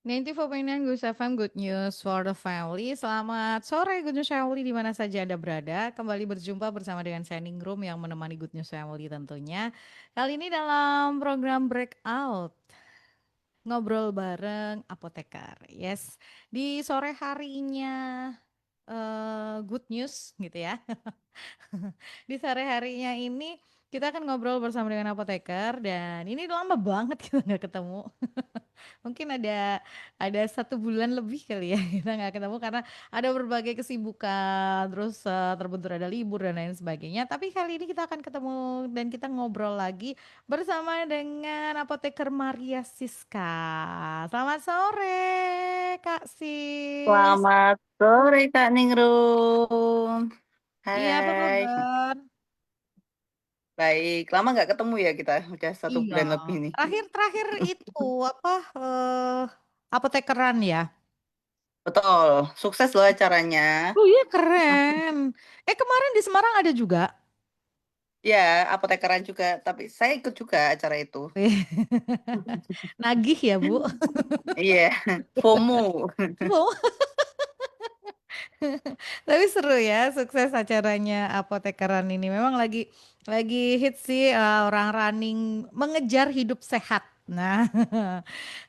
94.9 Gus FM Good News for the Family. Selamat sore Good News Family di mana saja Anda berada. Kembali berjumpa bersama dengan Shining Room yang menemani Good News Family tentunya. Kali ini dalam program Breakout, ngobrol bareng apoteker. Yes, di sore harinya Good News gitu ya. Di sore harinya ini kita akan ngobrol bersama dengan apoteker dan ini lama banget kita nggak ketemu. Mungkin ada 1 bulan lebih kali ya kita nggak ketemu karena ada berbagai kesibukan, terus terbentur ada libur dan lain sebagainya. Tapi kali ini kita akan ketemu dan kita ngobrol lagi bersama dengan apoteker Maria Siska. Selamat sore, Kak Sis. Selamat sore Kak Ningrum. Iya, apa Hai. kabar? Baik, lama nggak ketemu ya kita. Udah satu Iya, bulan lebih nih. terakhir itu apa apotekeran ya? Betul, sukses loh acaranya. Oh iya keren. Kemarin di Semarang ada juga. Ya, apotekeran juga, tapi saya ikut juga acara itu. Nagih ya, Bu. Iya, FOMO. Oh, tapi seru ya, sukses acaranya apotekeran ini. Memang lagi hit sih orang running mengejar hidup sehat. Nah,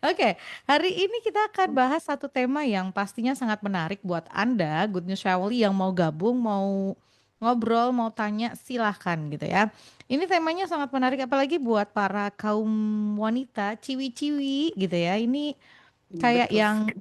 oke. Hari ini kita akan bahas satu tema yang pastinya sangat menarik buat Anda, Good News Family yang mau gabung, mau ngobrol, mau tanya, silahkan gitu ya. Ini temanya sangat menarik, apalagi buat para kaum wanita, ciwi-ciwi gitu ya. Ini kayak Betul yang sekali.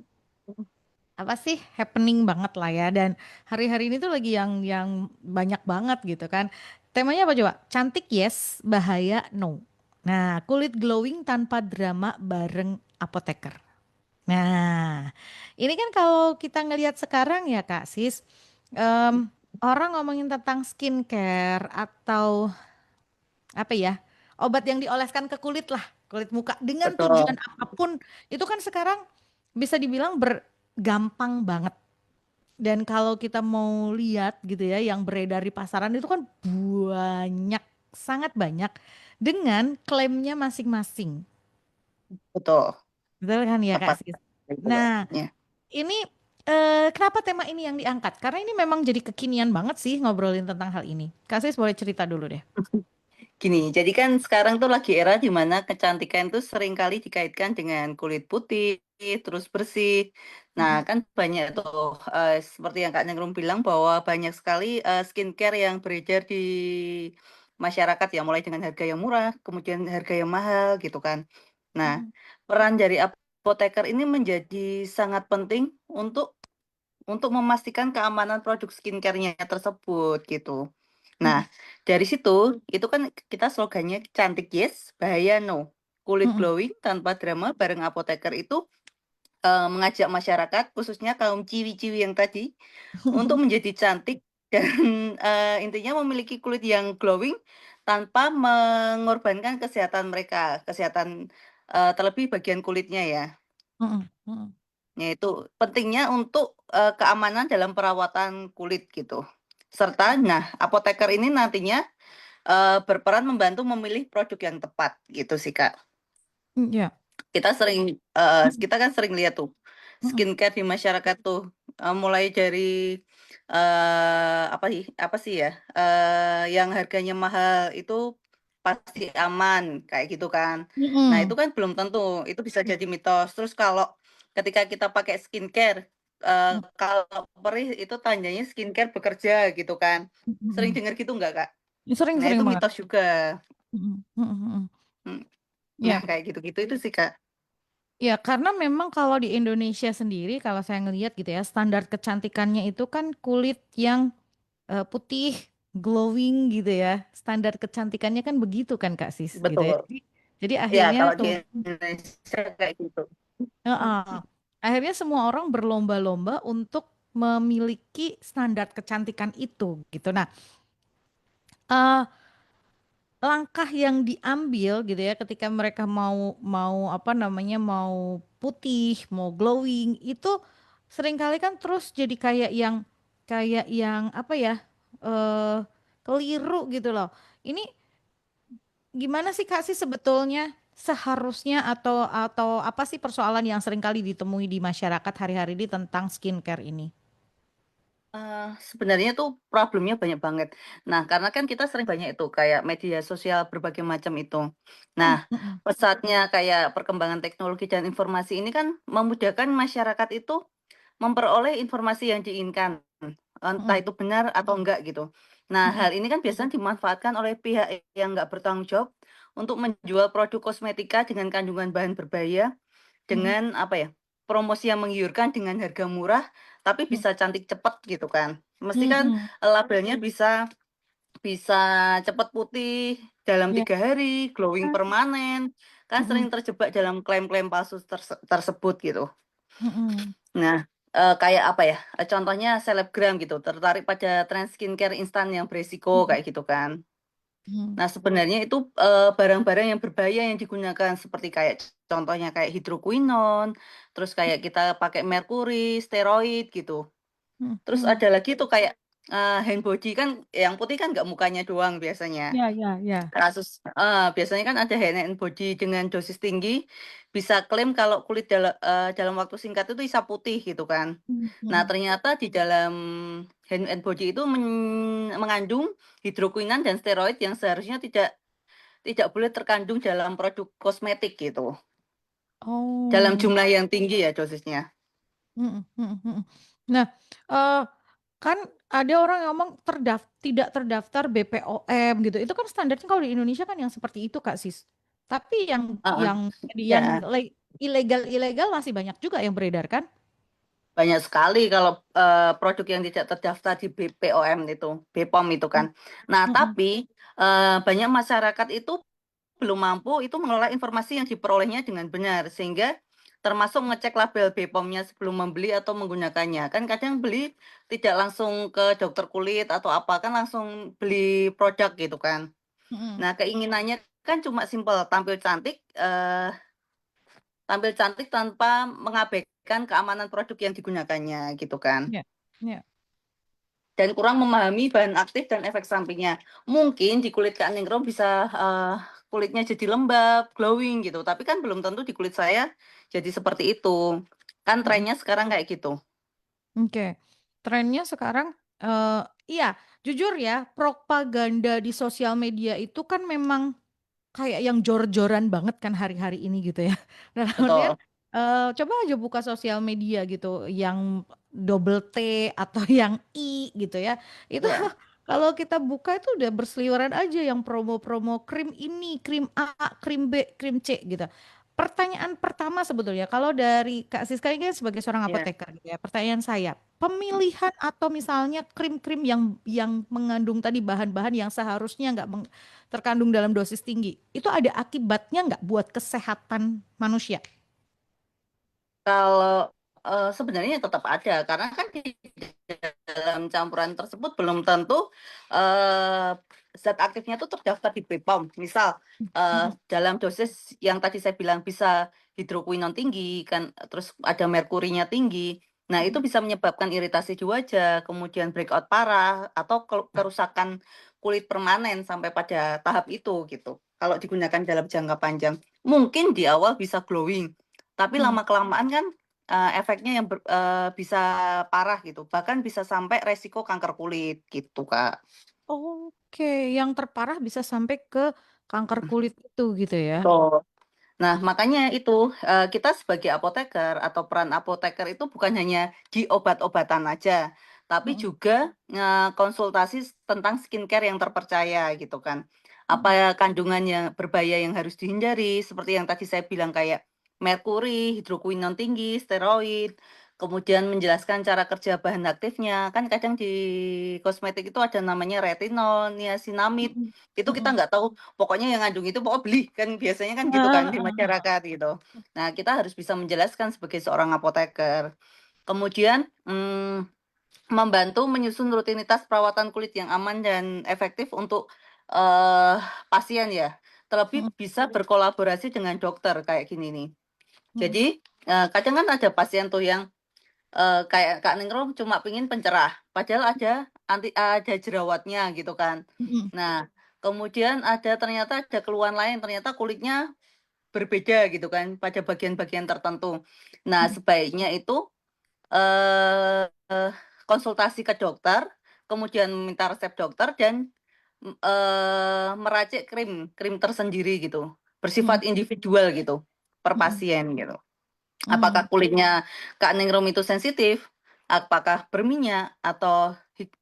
apa sih happening banget lah ya dan hari-hari ini tuh lagi yang banyak banget gitu kan. Temanya apa coba? Cantik yes, bahaya no. Nah, kulit glowing tanpa drama bareng apoteker. Nah, ini kan kalau kita ngelihat sekarang ya Kak Sis, em, orang ngomongin tentang skincare atau apa ya, obat yang dioleskan ke kulit lah, kulit muka dengan tujuan Betul, apapun, itu kan sekarang bisa dibilang bergampang banget. Dan kalau kita mau lihat gitu ya, yang beredar di pasaran itu kan banyak, sangat banyak dengan klaimnya masing-masing. betul. Betul kan ya Kak Tepat. Sis? Itu Nah, bangetnya. ini kenapa tema ini yang diangkat? Karena ini memang jadi kekinian banget sih ngobrolin tentang hal ini. Kak Sis boleh cerita dulu deh. Gini, jadi kan sekarang tuh lagi era di mana kecantikan tuh sering kali dikaitkan dengan kulit putih, terus bersih. Nah, Mm-mm, kan banyak tuh, seperti yang Kak Nengrum bilang bahwa banyak sekali skincare yang beredar di masyarakat ya, mulai dengan harga yang murah, kemudian harga yang mahal gitu kan. Nah, mm-mm, peran dari apoteker ini menjadi sangat penting untuk memastikan keamanan produk skincare-nya tersebut gitu. Nah, mm-mm, dari situ itu kan kita slogannya cantik yes, bahaya no. Kulit mm-mm, glowing tanpa drama bareng apoteker itu mengajak masyarakat khususnya kaum ciwi-ciwi yang tadi untuk menjadi cantik dan intinya memiliki kulit yang glowing tanpa mengorbankan kesehatan mereka, kesehatan terlebih bagian kulitnya ya. mm-mm, mm-mm, Yaitu pentingnya untuk keamanan dalam perawatan kulit gitu. Serta, nah, apoteker ini nantinya berperan membantu memilih produk yang tepat gitu sih Kak. mm, ya, Kita sering mm-mm, kita kan sering lihat tuh mm-mm, skincare di masyarakat tuh mulai dari apa sih ya yang harganya mahal itu pasti aman kayak gitu kan. Nah, itu mm-mm, kan belum tentu, itu bisa jadi mitos. Terus kalau ketika kita pakai skincare eh, kalau perih itu tandanya skincare bekerja gitu kan. Sering mm-mm. dengar gitu nggak Kak? Nah, Sering-sering itu banget. mitos juga. Mm-mm, mm-mm, mm-mm. Hmm. Nah, Ya, kayak gitu-gitu itu sih Kak. ya, karena memang kalau di Indonesia sendiri, kalau saya ngelihat gitu ya, standar kecantikannya itu kan kulit yang putih, glowing gitu ya. Standar kecantikannya kan begitu kan Kak Sis gitu ya. Betul. Jadi Ya, akhirnya kalau di tuh, Indonesia kayak gitu. akhirnya semua orang berlomba-lomba untuk memiliki standar kecantikan itu gitu. Nah, eh, langkah yang diambil gitu ya ketika mereka mau mau apa namanya mau putih, mau glowing itu seringkali kan terus jadi kayak yang apa ya keliru gitu loh. Ini gimana sih Kak sih sebetulnya seharusnya atau apa sih persoalan yang sering kali ditemui di masyarakat hari-hari ini tentang skincare ini? Sebenarnya tuh problemnya banyak banget. Nah, karena kan kita sering banyak itu kayak media sosial berbagai macam itu. Nah, Mm, mm, pesatnya kayak perkembangan teknologi dan informasi ini kan memudahkan masyarakat itu memperoleh informasi yang diinginkan, entah mm, itu benar atau enggak gitu. Nah, mm, hal ini kan biasanya dimanfaatkan oleh pihak yang nggak bertanggung jawab untuk menjual produk kosmetika dengan kandungan bahan berbahaya mm, dengan apa ya, promosi yang menggiurkan dengan harga murah, tapi mm, bisa cantik cepet gitu kan. Mesti mm, kan mm. labelnya bisa bisa cepet putih dalam Ya. 3 hari, glowing permanen, kan Mm, sering terjebak dalam klaim-klaim palsu tersebut gitu. mm, mm, Nah, kayak apa ya, contohnya selebgram gitu, tertarik pada tren skincare instan yang beresiko mm, kayak gitu kan. mm, Nah, sebenarnya itu, barang-barang yang berbahaya yang digunakan seperti kayak contohnya kayak hidrokuinon, terus kayak kita pakai merkuri, steroid gitu. mm, Terus mm. ada lagi tuh kayak, hand body kan yang putih kan nggak mukanya doang biasanya. Ya, ya, ya. Biasanya kan ada hand and body dengan dosis tinggi, bisa klaim kalau kulit dalam waktu singkat itu bisa putih gitu kan. Mm, Nah, mm. ternyata di dalam hand and body itu mengandung hidrokuinan dan steroid yang seharusnya tidak boleh terkandung dalam produk kosmetik gitu, dalam Oh. jumlah yang tinggi ya dosisnya. Mm, mm, mm. Nah, eh, kan ada orang yang ngomong tidak terdaftar BPOM gitu. Itu kan standarnya kalau di Indonesia kan yang seperti itu Kak Sis. Tapi yang Heeh, yang iya, ilegal masih banyak juga yang beredar kan? banyak sekali kalau, produk yang tidak terdaftar di BPOM itu, BPOM itu kan. Mm, Nah, mm, mm, tapi, banyak masyarakat itu belum mampu itu mengelola informasi yang diperolehnya dengan benar, sehingga termasuk ngecek label BPOM-nya sebelum membeli atau menggunakannya. Kan kadang beli tidak langsung ke dokter kulit atau apa, kan langsung beli produk gitu kan. mm. Nah, keinginannya kan cuma simpel, tampil cantik tanpa mengabaikan keamanan produk yang digunakannya gitu kan. Ya, ya. Dan kurang memahami bahan aktif dan efek sampingnya. Mungkin di kulit Kak Ningrum bisa, kulitnya jadi lembab, glowing gitu, tapi kan belum tentu di kulit saya jadi seperti itu. Kan Mm, trennya sekarang kayak gitu. Oke. Trennya sekarang eh iya, jujur ya, propaganda di sosial media itu kan memang kayak yang jor-joran banget kan hari-hari ini gitu ya. Dalam artian Betul. coba aja buka sosial media gitu yang double T atau yang I gitu ya. Itu Ya. kalau kita buka itu udah berseliweran aja yang promo-promo krim ini, krim A, krim B, krim C gitu. Pertanyaan pertama sebetulnya kalau dari Kak Siska ini kan sebagai seorang Ya. apoteker gitu ya. Pertanyaan saya, pemilihan atau misalnya krim-krim yang mengandung tadi bahan-bahan yang seharusnya nggak terkandung dalam dosis tinggi, itu ada akibatnya nggak buat kesehatan manusia? Kalau, sebenarnya tetap ada, karena kan di dalam campuran tersebut belum tentu, eee, zat aktifnya itu terdaftar di BPOM. Misal, Mm-mm, dalam dosis yang tadi saya bilang bisa hidrokuinon tinggi kan, terus ada merkurinya tinggi. Nah, itu mm-mm, bisa menyebabkan iritasi di wajah, kemudian breakout parah, atau kerusakan kulit permanen sampai pada tahap itu, gitu. Kalau digunakan dalam jangka panjang. Mungkin di awal bisa glowing, tapi mm. lama-kelamaan kan, efeknya yang bisa parah gitu, bahkan bisa sampai resiko kanker kulit gitu, Kak. Oke, yang terparah bisa sampai ke kanker kulit itu gitu ya. Betul. Nah, makanya itu, kita sebagai apoteker atau peran apoteker itu bukan hanya di obat-obatan aja, tapi Mm-mm, juga, konsultasi tentang skincare yang terpercaya gitu kan. mm-mm, Apa kandungan yang berbahaya yang harus dihindari, seperti yang tadi saya bilang kayak merkuri, hidrokuinon tinggi, steroid, kemudian menjelaskan cara kerja bahan aktifnya. Kan kadang di kosmetik itu ada namanya retinol, niacinamide, mm-mm, itu kita mm-mm. nggak tahu pokoknya yang ngandung itu pokoknya beli, kan biasanya kan gitu kan Ah, di ah, ah. masyarakat gitu. Nah, kita harus bisa menjelaskan sebagai seorang apoteker. Kemudian, membantu menyusun rutinitas perawatan kulit yang aman dan efektif untuk, eee, pasien ya. Terlebih Mm-mm, bisa berkolaborasi dengan dokter kayak gini nih. mm-mm, Jadi, kadang kan ada pasien tuh yang, kayak Kak Ningrum cuma pengen pencerah, padahal ada jerawatnya gitu kan. mm-mm, Nah, kemudian ternyata ada keluhan lain, ternyata kulitnya berbeda gitu kan pada bagian-bagian tertentu. Nah, Mhm, sebaiknya itu eh, konsultasi ke dokter, kemudian meminta resep dokter dan meracik krim krim tersendiri gitu, mhm, bersifat individual gitu per mhm, pasien gitu. mmm, Apakah kulitnya Kak Ningrum itu sensitif, apakah berminyak atau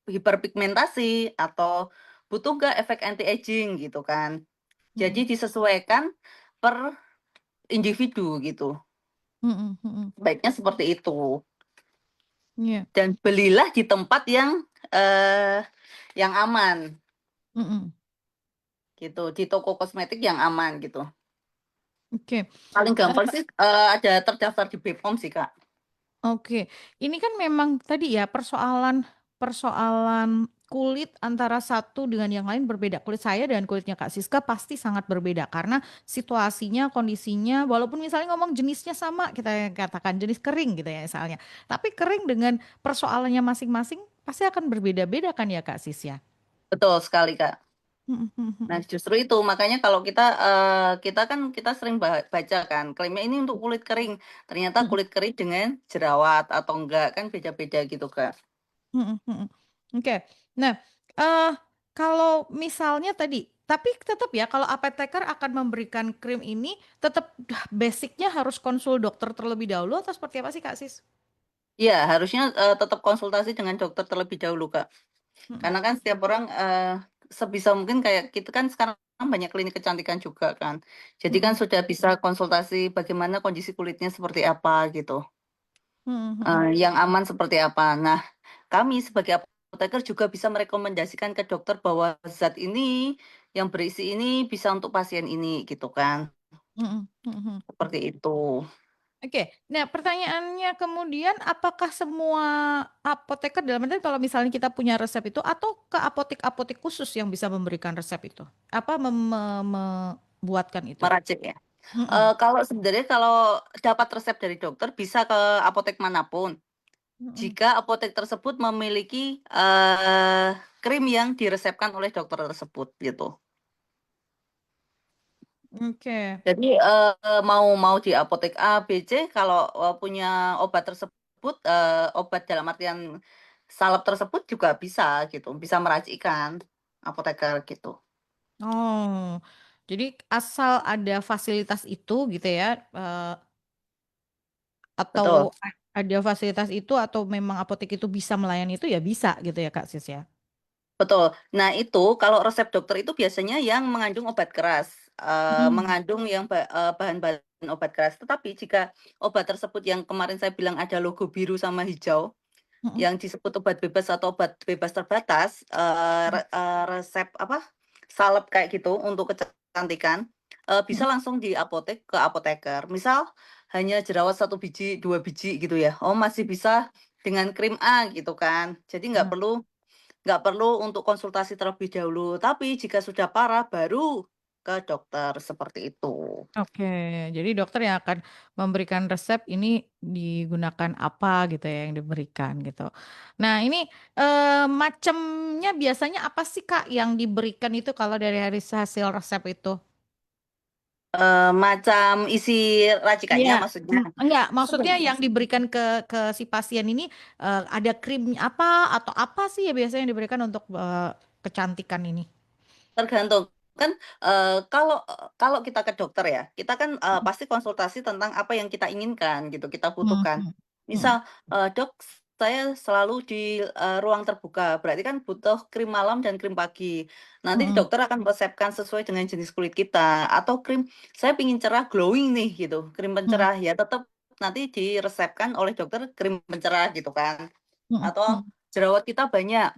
hiperpigmentasi atau butuh nggak efek anti aging gitu kan. mhm, Jadi disesuaikan per individu gitu. mhm, mhm, Baiknya seperti itu. iya, Dan belilah di tempat yang aman mhm, gitu, di toko kosmetik yang aman gitu. oke, Paling gampang eee sih ada terdaftar di BPOM sih, Kak. Oke, ini kan memang tadi ya persoalan persoalan kulit antara satu dengan yang lain berbeda. Kulit saya dan kulitnya Kak Siska pasti sangat berbeda karena situasinya, kondisinya, walaupun misalnya ngomong jenisnya sama, kita katakan jenis kering gitu ya misalnya. Tapi kering dengan persoalannya masing-masing pasti akan berbeda-beda kan ya Kak Sis ya? Betul sekali, Kak. Mhm, mhm, Nah, mhm, justru itu makanya kalau kita sering baca kan, klaimnya ini untuk kulit kering. Ternyata mhm, kulit kering dengan jerawat atau enggak kan beda-beda gitu, Kak. mhm, mhm. Oke. Nah, eh kalau misalnya tadi, tapi tetap ya kalau apoteker akan memberikan krim ini tetap basicnya harus konsul dokter terlebih dahulu atau seperti apa sih Kak Sis? Iya, harusnya tetap konsultasi dengan dokter terlebih dahulu, Kak. Mm, Karena kan setiap orang sebisa mungkin kayak gitu kan sekarang banyak klinik kecantikan juga kan. Jadi kan mm, sudah bisa konsultasi bagaimana kondisi kulitnya seperti apa gitu. mm, mm, Yang aman seperti apa. Nah, kami sebagai apoteker juga bisa merekomendasikan ke dokter bahwa zat ini yang berisi ini bisa untuk pasien ini gitu kan. mm, mm, mm. Seperti itu. Oke, nah pertanyaannya kemudian apakah semua apoteker dalam arti kalau misalnya kita punya resep itu atau ke apotek-apotek khusus yang bisa memberikan resep itu? Apa membuatkan itu? Meracik ya. Mm-mm. Kalau dapat resep dari dokter bisa ke apotek manapun. Mm-mm. Jika apotek tersebut memiliki krim yang diresepkan oleh dokter tersebut gitu. Oke. Jadi mau mau di apotek A, B, C kalau punya obat tersebut obat dalam artian salep tersebut juga bisa gitu, bisa meracikan apoteker gitu. Oh, jadi asal ada fasilitas itu gitu ya, Betul. atau ada fasilitas itu atau memang apotek itu bisa melayani itu ya bisa gitu ya Kak Sis ya. Betul. Nah, itu kalau resep dokter itu biasanya yang mengandung obat keras, Hmm. mengandung yang bahan-bahan obat keras. Tetapi jika obat tersebut yang kemarin saya bilang ada logo biru sama hijau, Mm-mm. yang disebut obat bebas atau obat bebas terbatas, resep apa salep kayak gitu untuk kecantikan, bisa Mm-mm. langsung di apotek ke apoteker. Misal hanya jerawat 1 biji, 2 biji gitu ya. Oh masih bisa dengan krim A gitu kan. Jadi nggak perlu untuk konsultasi terlebih dahulu. Tapi jika sudah parah baru ke dokter seperti itu. Oke, jadi dokter yang akan memberikan resep ini digunakan apa gitu ya yang diberikan gitu. Nah ini macamnya biasanya apa sih Kak yang diberikan itu kalau dari hasil resep itu? Macam isi Iya, racikannya maksudnya. enggak, maksudnya Sebenarnya yang diberikan ke si pasien ini ada krim apa atau apa sih ya biasanya yang diberikan untuk kecantikan ini? tergantung kan kalau kalau kita ke dokter ya, kita kan pasti konsultasi tentang apa yang kita inginkan gitu, kita Hmm, butuhkan. hmm, hmm, Misal, "Dok, saya selalu di ruang terbuka," berarti kan butuh krim malam dan krim pagi. Nanti hmm, dokter akan resepkan sesuai dengan jenis kulit kita, atau krim, "Saya ingin cerah glowing nih," gitu, krim hmm, pencerah, ya tetap nanti diresepkan oleh dokter krim pencerah gitu kan. hmm, Atau hmm, jerawat kita banyak,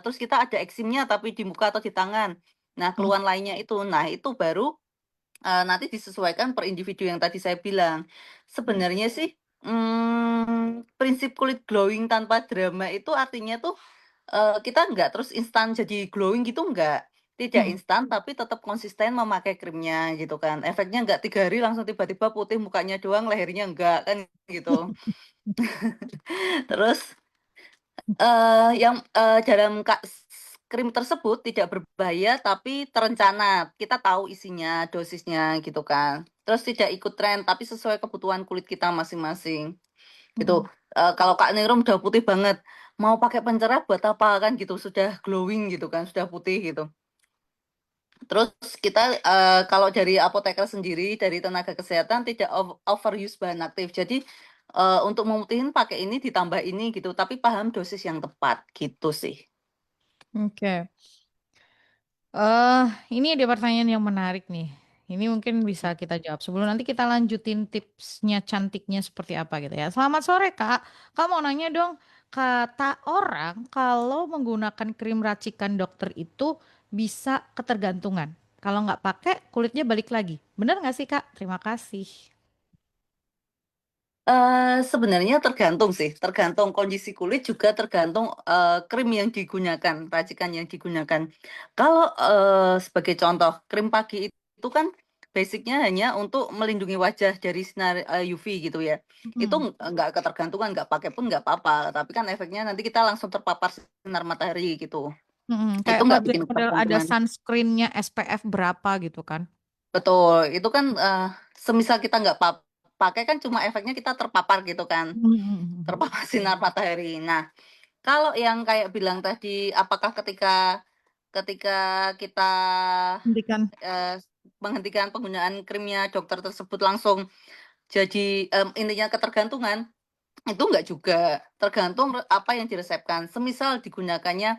terus kita ada eksimnya tapi di muka atau di tangan. Nah, hmm, keluhan lainnya itu. Nah, itu baru, nanti disesuaikan per individu yang tadi saya bilang. hmm, Sebenarnya sih, prinsip kulit glowing tanpa drama itu artinya tuh, kita nggak terus instan jadi glowing gitu nggak. Tidak hmm. instan, tapi tetap konsisten memakai krimnya gitu kan. Efeknya nggak 3 hari langsung tiba-tiba putih mukanya doang, lehernya enggak, kan gitu. Terus dalam krim tersebut tidak berbahaya tapi terencana, kita tahu isinya, dosisnya gitu kan. terus tidak ikut tren, tapi sesuai kebutuhan kulit kita masing-masing, gitu. Mm-mm. Kalau Kak Ningrum udah putih banget, mau pakai pencerah buat apa kan gitu, sudah glowing gitu kan, sudah putih gitu. Terus kita kalau dari apoteker sendiri, dari tenaga kesehatan tidak overuse bahan aktif. Jadi untuk memutihin pakai ini ditambah ini gitu, tapi paham dosis yang tepat gitu sih. Oke. Eh, ini ada pertanyaan yang menarik nih. Ini mungkin bisa kita jawab. Sebelum nanti kita lanjutin tipsnya cantiknya seperti apa gitu ya. Selamat sore Kak. Kak mau nanya dong, kata orang kalau menggunakan krim racikan dokter itu bisa ketergantungan. Kalau nggak pakai kulitnya balik lagi. Bener nggak sih Kak? Terima kasih. Sebenarnya tergantung sih, tergantung kondisi kulit juga tergantung krim yang digunakan, racikan yang digunakan. Kalau sebagai contoh, krim pagi itu kan basicnya hanya untuk melindungi wajah dari sinar UV gitu ya. Itu Mm-mm. nggak ketergantungan, nggak pakai pun nggak apa-apa. Tapi kan efeknya nanti kita langsung terpapar sinar matahari gitu. Mm-mm. Itu Kayak nggak bikin model ada ketergantungan. sunscreennya SPF berapa gitu kan? Betul, itu kan semisal kita nggak pakai kan cuma efeknya kita terpapar gitu kan, Mm-mm. terpapar sinar matahari. Nah, kalau yang kayak bilang tadi, apakah ketika ketika kita Hentikan. eh, menghentikan penggunaan krimnya dokter tersebut langsung jadi intinya ketergantungan, itu enggak juga. Tergantung apa yang diresepkan. Semisal digunakannya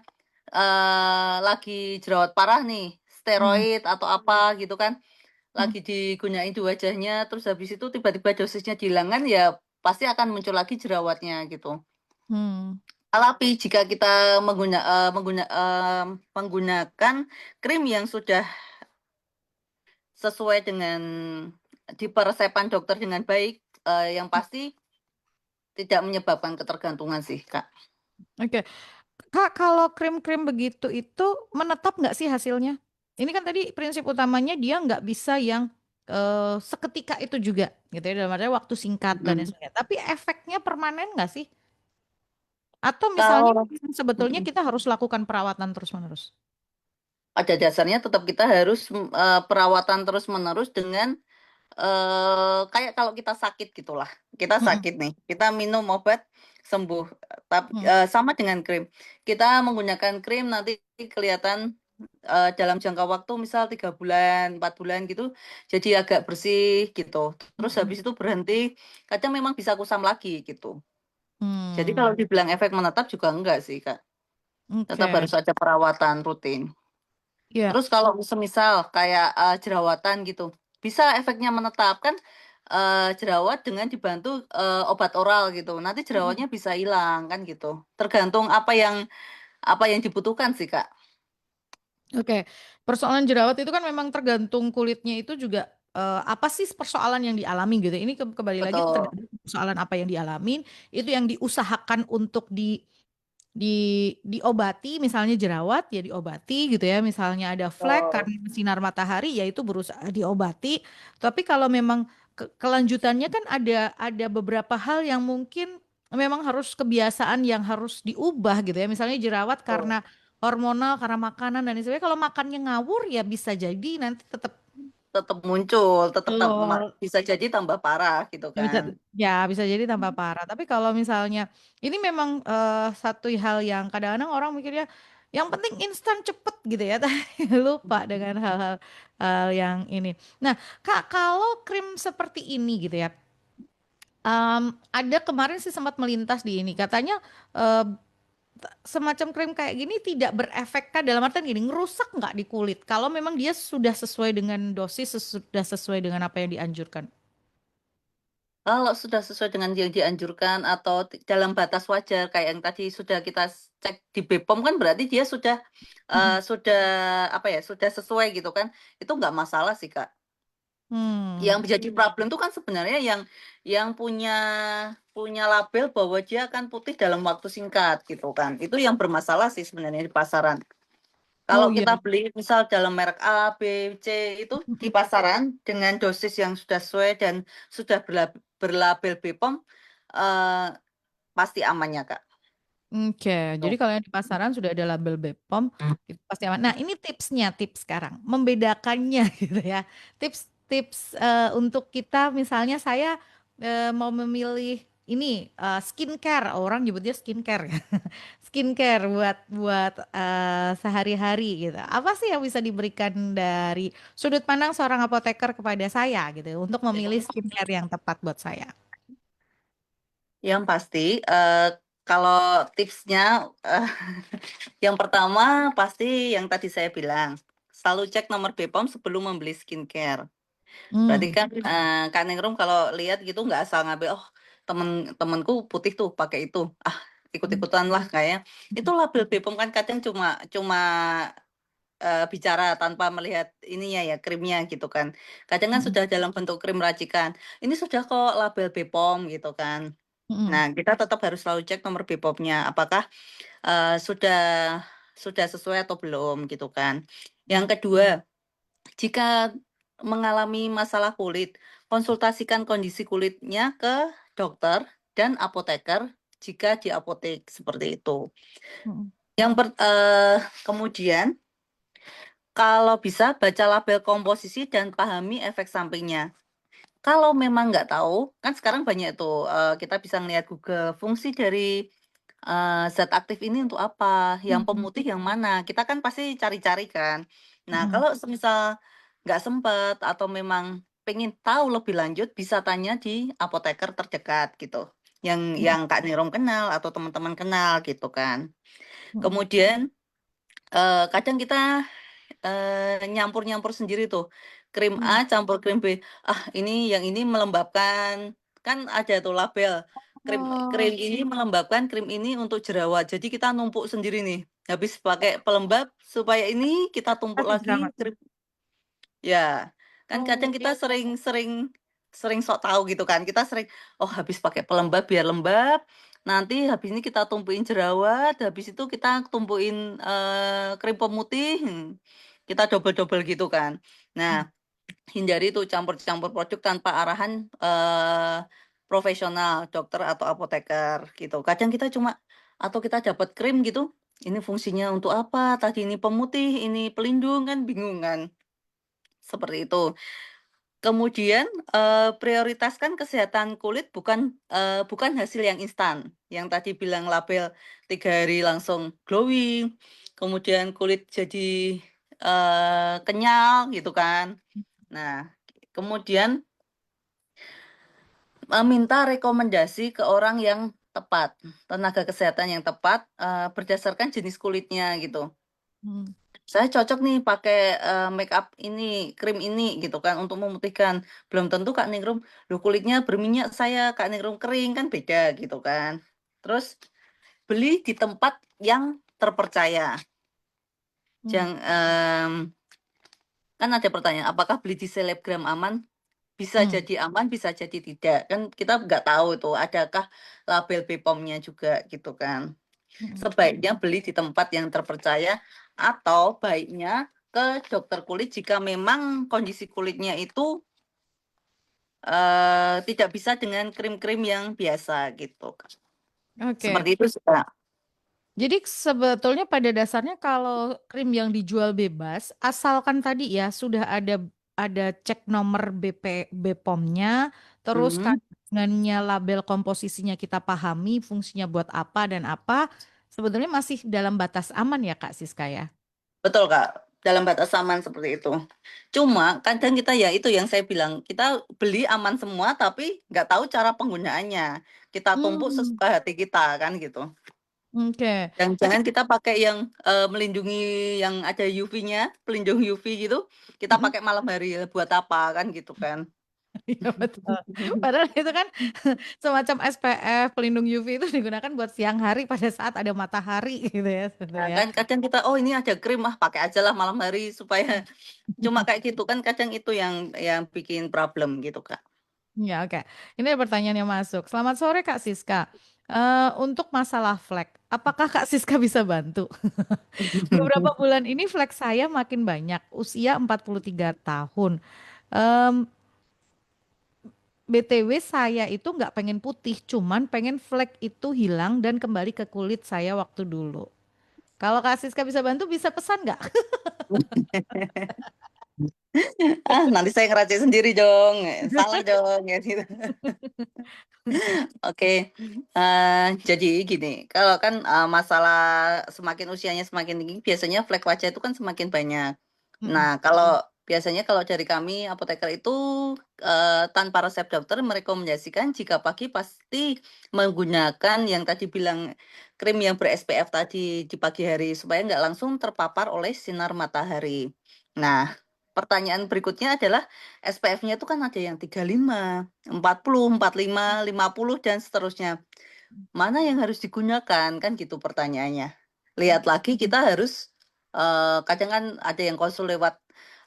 lagi jerawat parah nih, Mm. steroid atau apa gitu kan, lagi digunain di wajahnya, terus habis itu tiba-tiba dosisnya dihilangkan, ya pasti akan muncul lagi jerawatnya gitu. Mm. Tapi jika kita menggunakan krim yang sudah sesuai dengan di peresepan dokter dengan baik, yang pasti tidak menyebabkan ketergantungan sih, Kak. Oke. Kak, kalau krim-krim begitu itu menetap nggak sih hasilnya? Ini kan tadi prinsip utamanya dia nggak bisa yang seketika itu juga, gitu ya, dalam artinya waktu singkat dan lain Mm-mm. sebagainya. Tapi efeknya permanen nggak sih? Atau misalnya Kalau sebetulnya mm-mm. kita harus lakukan perawatan terus-menerus? Pada dasarnya tetap kita harus perawatan terus-menerus dengan kayak kalau kita sakit gitulah. Kita Mm-mm. sakit nih, kita minum obat sembuh. Tapi Mm. sama dengan krim. Kita menggunakan krim nanti kelihatan dalam jangka waktu misal 3 bulan, 4 bulan gitu, jadi agak bersih gitu. Terus Mm-mm. habis itu berhenti, kadang memang bisa kusam lagi gitu. Jadi kalau Hmm. dibilang efek menetap juga enggak sih, Kak. Tetap Oke. harus ada perawatan rutin. Ya. Terus kalau semisal kayak jerawatan gitu, bisa efeknya menetap kan, jerawat dengan dibantu obat oral gitu. Nanti Mm-mm. jerawatnya bisa hilang kan gitu. Tergantung apa yang dibutuhkan sih, Kak. Oke, persoalan jerawat itu kan memang tergantung kulitnya itu juga apa sih persoalan yang dialami gitu. Ini kembali lagi Betul. tergantung persoalan apa yang dialamin, itu yang diusahakan untuk di diobati, misalnya jerawat ya diobati gitu ya. Misalnya ada flek Betul. karena sinar matahari ya itu berusaha diobati. Tapi kalau memang kelanjutannya kan ada beberapa hal yang mungkin memang harus kebiasaan yang harus diubah gitu ya. Misalnya jerawat Betul. karena hormonal karena makanan dan lain sebagainya. Kalau makannya ngawur ya bisa jadi nanti tetap Tetap muncul, tetap tuh bisa jadi tambah parah gitu ya bisa kan. ya bisa jadi tambah parah. Tapi kalau misalnya ini memang satu hal yang kadang-kadang orang mikirnya yang penting instan cepet gitu ya, tapi lupa dengan hal-hal yang ini. Nah, Kak, kalau krim seperti ini gitu ya, ada kemarin sih sempat melintas di ini katanya eh, semacam krim kayak gini tidak berefek kah dalam artian gini ngerusak nggak di kulit kalau memang dia sudah sesuai dengan dosis sudah sesuai dengan apa yang dianjurkan. Kalau sudah sesuai dengan yang dianjurkan atau dalam batas wajar kayak yang tadi sudah kita cek di BPOM kan berarti dia Mm-mm. sudah apa ya, sudah sesuai gitu kan. Itu nggak masalah sih, Kak. Hmm. Yang menjadi problem itu kan sebenarnya yang punya punya label bahwa dia akan putih dalam waktu singkat gitu kan. Itu yang bermasalah sih sebenarnya di pasaran. Kalau Oh iya. kita beli misal dalam merek A, B, C itu di Mm-mm. pasaran dengan dosis yang sudah sesuai dan sudah berlabel BPOM, eh, pasti amannya, Kak. Oke, jadi Tuh. kalau yang di pasaran sudah ada label BPOM, itu pasti aman. Nah, ini tipsnya, tips sekarang, membedakannya gitu ya. Tips tips untuk kita misalnya saya mau memilih ini skincare, orang nyebutnya skincare ya. Skincare buat buat sehari-hari gitu. Apa sih yang bisa diberikan dari sudut pandang seorang apoteker kepada saya gitu untuk memilih skincare yang tepat buat saya? Yang pasti, kalau tipsnya, eee, yang pertama pasti yang tadi saya bilang, selalu cek nomor BPOM sebelum membeli skincare. Berarti Hmm. kan, Kak Ningrum kalau lihat gitu nggak asal ngambil, "Oh, temenku putih tuh pakai itu, ah Hmm. ikut-ikutan lah kayaknya." Itu label BPOM kan kadang cuma cuma, bicara tanpa melihat ininya ya, krimnya gitu kan. Kadang kan Hmm. sudah dalam bentuk krim racikan, "Ini sudah kok label BPOM," gitu kan. Hmm. Nah, kita tetap harus selalu cek nomor BPOM-nya, apakah, sudah sesuai atau belum gitu kan. Yang Hmm. kedua, jika mengalami masalah kulit, konsultasikan kondisi kulitnya ke dokter dan apoteker jika di apotek, seperti itu. Hmm. Kemudian kalau bisa baca label komposisi dan pahami efek sampingnya. Kalau memang nggak tahu, kan sekarang banyak tuh, kita bisa ngelihat Google, fungsi dari, zat aktif ini untuk apa, yang Hmm. pemutih yang mana, kita kan pasti cari-cari kan. Nah, Hmm. kalau semisal nggak sempet atau memang pengen tahu lebih lanjut, bisa tanya di apoteker terdekat gitu, Hmm. yang Kak Nirom kenal atau teman-teman kenal gitu kan. Hmm. Kemudian, kadang kita nyampur-nyampur sendiri tuh, krim Hmm. A campur krim B, "Ah ini yang ini melembabkan," kan ada tuh label, krim Oh, krim ini melembabkan, krim ini untuk jerawat. Jadi kita numpuk sendiri nih, habis pakai pelembab supaya ini kita tumpuk pasti lagi jerawat. krim ya, kan Oh, kadang kita sering sering sering sok tahu gitu kan, kita sering, "Oh habis pakai pelembab biar lembab, nanti habis ini kita tumpuin jerawat, habis itu kita tumpuin, krim pemutih," kita double-double gitu kan. Nah, hindari tuh campur-campur produk tanpa arahan, profesional, dokter atau apoteker gitu. Kadang kita cuma atau kita dapat krim gitu, ini fungsinya untuk apa, tadi ini pemutih, ini pelindung, kan bingung kan, seperti itu. Kemudian, prioritaskan kesehatan kulit bukan hasil yang instan. Yang tadi bilang label 3 hari langsung glowing, kemudian kulit jadi, kenyal gitu kan. Nah, kemudian, minta rekomendasi ke orang yang tepat, tenaga kesehatan yang tepat, berdasarkan jenis kulitnya gitu. hmm. Saya cocok nih pakai, makeup ini, krim ini gitu kan untuk memutihkan. Belum tentu Kak Ningrum, "Loh kulitnya berminyak saya, Kak Ningrum kering," kan beda gitu kan. Terus beli di tempat yang terpercaya. Hmm. Jang kan ada pertanyaan, apakah beli di selebgram aman? Bisa Hmm. jadi aman, bisa jadi tidak. Kan kita nggak tahu tuh adakah label BPOM-nya juga gitu kan. Hmm. Sebaiknya beli di tempat yang terpercaya atau baiknya ke dokter kulit jika memang kondisi kulitnya itu, tidak bisa dengan krim-krim yang biasa gitu, Kak. Oke. Seperti itu sih, Kak. Jadi sebetulnya pada dasarnya kalau krim yang dijual bebas, asalkan tadi ya sudah ada cek nomor BPOM-nya, terus Mhm, kandungannya, label komposisinya kita pahami, fungsinya buat apa dan apa, sebetulnya masih dalam batas aman ya Kak Siska ya. betul, Kak, dalam batas aman seperti itu. Cuma kadang kita ya itu yang saya bilang, kita beli aman semua tapi nggak tahu cara penggunaannya. Kita tumpuk Hmm, sesuka hati kita kan gitu. oke. Jangan-jangan kita pakai yang, melindungi yang ada UV-nya, pelindung UV gitu, kita pakai malam hari, buat apa kan gitu kan. Iya betul. Padahal itu kan semacam SPF pelindung UV itu digunakan buat siang hari pada saat ada matahari gitu ya Nah sebetulnya. kan kadang kita, "Oh ini ada krim, ah pakai aja lah malam hari," supaya cuma kayak gitu kan kadang itu yang bikin problem gitu, Kak. Ya, oke. Ini ada pertanyaan yang masuk. Selamat sore Kak Siska. Untuk masalah flek, apakah Kak Siska bisa bantu? Beberapa bulan ini flek saya makin banyak, usia 43 tahun. Em, BTW saya itu nggak pengen putih, cuman pengen flek itu hilang dan kembali ke kulit saya waktu dulu. Kalau Kak Siska bisa bantu, bisa pesan nggak? Ah, nanti saya ngeracik sendiri dong. Salah dong ya gitu. Oke, jadi gini, kalau kan masalah semakin usianya semakin tinggi, biasanya flek wajah itu kan semakin banyak. Nah, Mm-mm. biasanya kalau dari kami apoteker itu tanpa resep dokter merekomendasikan jika pagi pasti menggunakan yang tadi bilang krim yang ber-SPF tadi di pagi hari supaya nggak langsung terpapar oleh sinar matahari. Nah, pertanyaan berikutnya adalah SPF-nya itu kan ada yang 35, 40, 45, 50 dan seterusnya. Mana yang harus digunakan kan gitu pertanyaannya. Lihat lagi kita harus kadang kan ada yang konsul lewat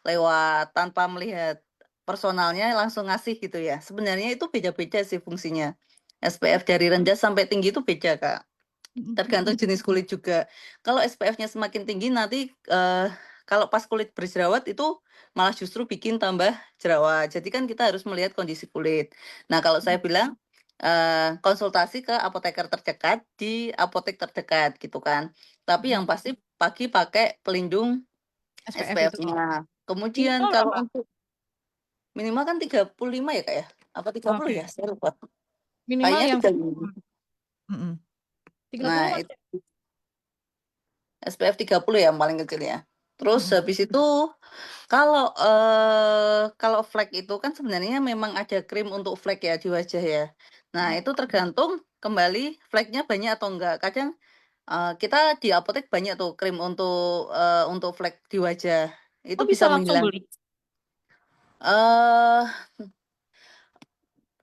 lewat tanpa melihat personalnya langsung ngasih gitu ya. Sebenarnya itu beda-beda sih fungsinya. SPF dari rendah sampai tinggi itu beda, Kak. Tergantung jenis kulit juga. Kalau SPF-nya semakin tinggi nanti kalau pas kulit berjerawat itu malah justru bikin tambah jerawat. Jadi kan kita harus melihat kondisi kulit. Nah, kalau saya bilang konsultasi ke apoteker terdekat di apotek terdekat gitu kan. Tapi yang pasti pagi pakai pelindung SPF itu SPF-nya. Kemudian minimal kalau berapa? untuk minimal kan 35 ya, Kak ya? Apa 30 Oke, ya? Saya lupa. minimal Kayaknya yang 35. mm-mm. 30 Nah, masih. SPF 30 ya yang paling kecil ya. Terus Mm-mm. habis itu kalau kalau flek itu kan sebenarnya memang ada krim untuk flek ya di wajah ya. Nah, itu tergantung kembali fleknya banyak atau enggak. Kadang kita di apotek banyak tuh krim untuk flek di wajah. Itu Oh, bisa bisa langsung menghilang. beli. eh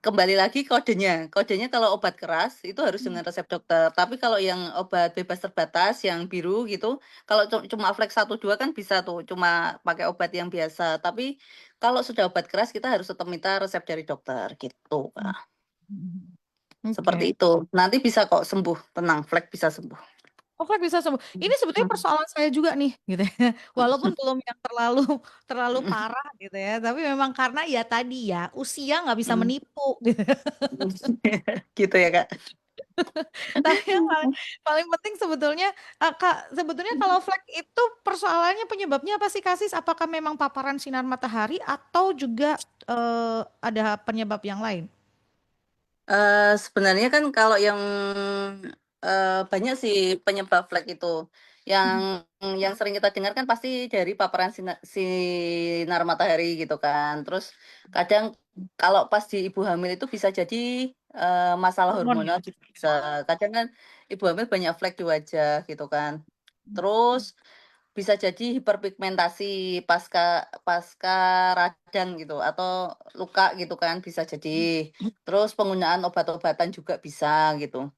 Kembali lagi kodenya. Kodenya kalau obat keras itu harus dengan resep dokter. Tapi kalau yang obat bebas terbatas yang biru gitu, kalau cuma Flex 1 2 kan bisa tuh cuma pakai obat yang biasa. Tapi kalau sudah obat keras kita harus tetap minta resep dari dokter gitu, Kak. Mm-mm. Seperti Oke. itu. Nanti bisa kok sembuh, tenang, Flex bisa sembuh. Oh, Flag bisa sembuh. Ini sebetulnya persoalan saya juga nih, gitu ya. Walaupun belum yang terlalu terlalu parah gitu ya, tapi memang karena ya tadi ya usia nggak bisa menipu. Gitu. Gitu ya, Kak. Tapi yang paling penting sebetulnya, Kak, sebetulnya kalau flek itu persoalannya penyebabnya apa sih, Kasis? Apakah memang paparan sinar matahari atau juga ada penyebab yang lain? Sebenarnya kan kalau yang banyak sih penyebab flek itu. Yang yang sering kita dengar kan pasti dari paparan sinar matahari gitu kan. Terus kadang kalau pas di ibu hamil itu bisa jadi masalah Hormon hormonal ya. juga bisa. Kadang kan ibu hamil banyak flek di wajah gitu kan. Terus bisa jadi hiperpigmentasi pasca pasca radang gitu atau luka gitu kan bisa jadi. Terus penggunaan obat-obatan juga bisa gitu.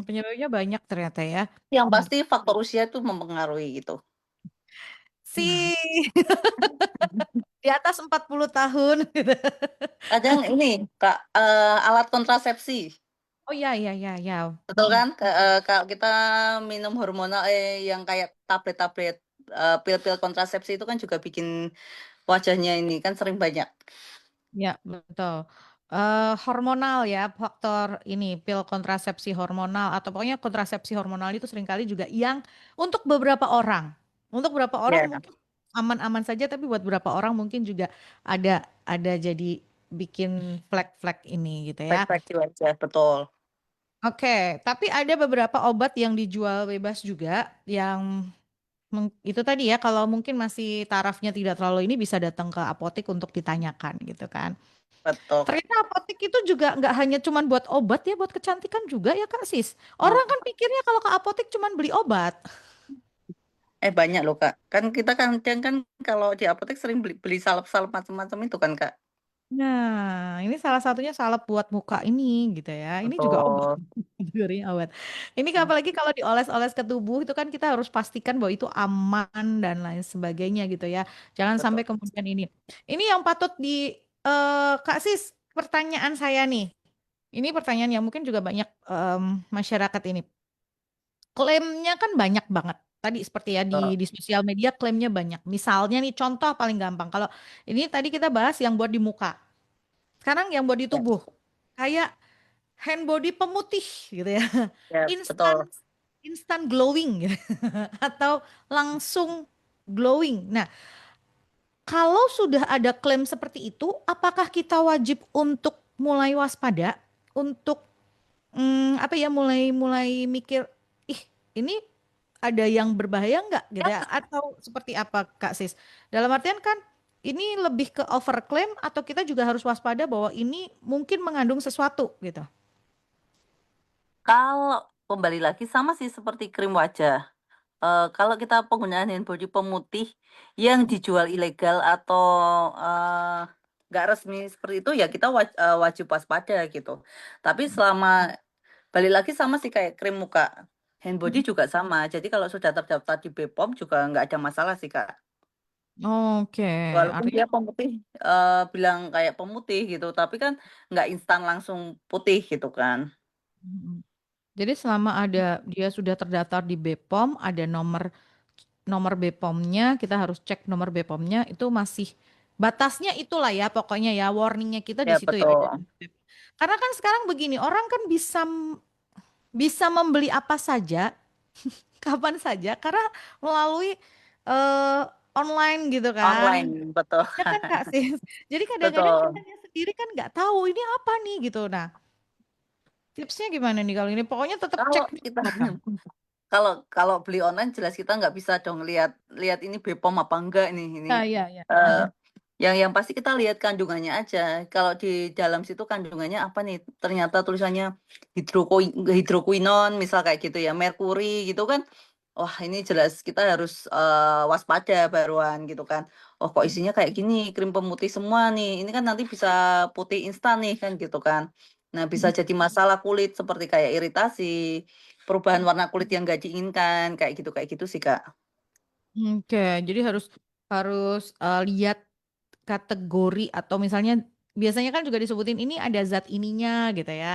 Penyebabnya banyak ternyata ya. Yang Hmm. pasti faktor usia itu mempengaruhi gitu. Si di atas 40 tahun gitu. Kadang ini Kak alat kontrasepsi, Oh iya iya iya iya. betul Mm, kan? Kalau kita minum hormonal yang kayak tablet-tablet pil-pil kontrasepsi itu kan juga bikin wajahnya ini kan sering banyak. ya betul. Hormonal ya faktor ini pil kontrasepsi hormonal atau pokoknya kontrasepsi hormonal itu seringkali juga yang untuk beberapa orang, untuk beberapa orang Ya, mungkin aman-aman saja, tapi buat beberapa orang mungkin juga ada ada jadi bikin flek-flek ini gitu ya. flek-flek di wajah, betul. Oke, tapi ada beberapa obat yang dijual bebas juga yang itu tadi ya kalau mungkin masih tarafnya tidak terlalu ini bisa datang ke apotek untuk ditanyakan gitu kan. Betul, Kak. Ternyata apotek itu juga nggak hanya cuman buat obat ya, buat kecantikan juga ya Kak Sis. Orang Hmm. kan pikirnya kalau ke apotek cuman beli obat. Banyak loh, Kak. Kan kita kan kadang kan kalau di apotek sering beli, beli salep-salep macam-macam itu kan, Kak. Nah, ini salah satunya salep buat muka ini gitu ya. Ini juga obat. Betul. Kategorinya obat. Ini apalagi kalau dioles-oles ke tubuh itu kan kita harus pastikan bahwa itu aman dan lain sebagainya gitu ya. Jangan Betul. sampai kemudian ini. Ini yang patut di Kak Sis, pertanyaan saya nih. Ini pertanyaan yang mungkin juga banyak masyarakat ini. Klaimnya kan banyak banget. Tadi seperti ya Betul. di sosial media klaimnya banyak. Misalnya nih contoh paling gampang. Kalau ini tadi kita bahas yang buat di muka. Sekarang yang buat di Ya, tubuh. Kayak hand body pemutih gitu ya. ya, Instan betul. instan glowing gitu. Atau langsung glowing. Nah, Kalau sudah ada klaim seperti itu, apakah kita wajib untuk mulai waspada, untuk apa ya, mulai mulai mikir, ih ini ada yang berbahaya nggak gitu ya? Atau seperti apa Kak Sis? Dalam artian kan ini lebih ke overclaim atau kita juga harus waspada bahwa ini mungkin mengandung sesuatu gitu. Kalau kembali lagi sama sih seperti krim wajah. Kalau kita penggunaan hand body pemutih yang dijual ilegal atau eh, nggak resmi seperti itu ya kita wajib waspada gitu. Tapi selama balik lagi sama sih kayak krim muka, hand body juga sama. Jadi kalau sudah terdaftar di BPOM juga nggak ada masalah sih Kak. Oke, Walaupun artinya dia pemutih bilang kayak pemutih gitu, tapi kan nggak instan langsung putih gitu kan. mm, jadi selama ada dia sudah terdaftar di BPOM, ada nomor nomor BPOM-nya, kita harus cek nomor BPOM-nya itu masih batasnya itulah ya pokoknya ya warningnya kita di Ya situ ya. betul. Karena kan sekarang begini, orang kan bisa membeli apa saja, kapan saja, karena melalui eh, online gitu kan. Online betul. Ya kan Kak Sis. Jadi kadang-kadang kita Betul. sendiri kan nggak tahu ini apa nih gitu. Nah, tipsnya gimana nih kalau ini? Pokoknya tetap Kalau cek dulu kita barang. kalau kalau beli online jelas kita nggak bisa dong lihat lihat ini BPOM apa enggak nih ini. Ya, ya, ya. Eh, Mm-mm. yang pasti kita lihat kandungannya aja. Kalau di dalam situ kandungannya apa nih? Ternyata tulisannya hidroquinon misal kayak gitu ya, merkuri gitu kan. Wah, ini jelas kita harus waspada baruan gitu kan. Oh, kok isinya kayak gini, krim pemutih semua nih. Ini kan nanti bisa putih instan nih kan gitu kan. Nah, bisa jadi masalah kulit seperti kayak iritasi, perubahan warna kulit yang nggak diinginkan, kayak gitu sih, Kak. Oke, jadi harus harus lihat kategori atau misalnya biasanya kan juga disebutin ini ada zat ininya gitu ya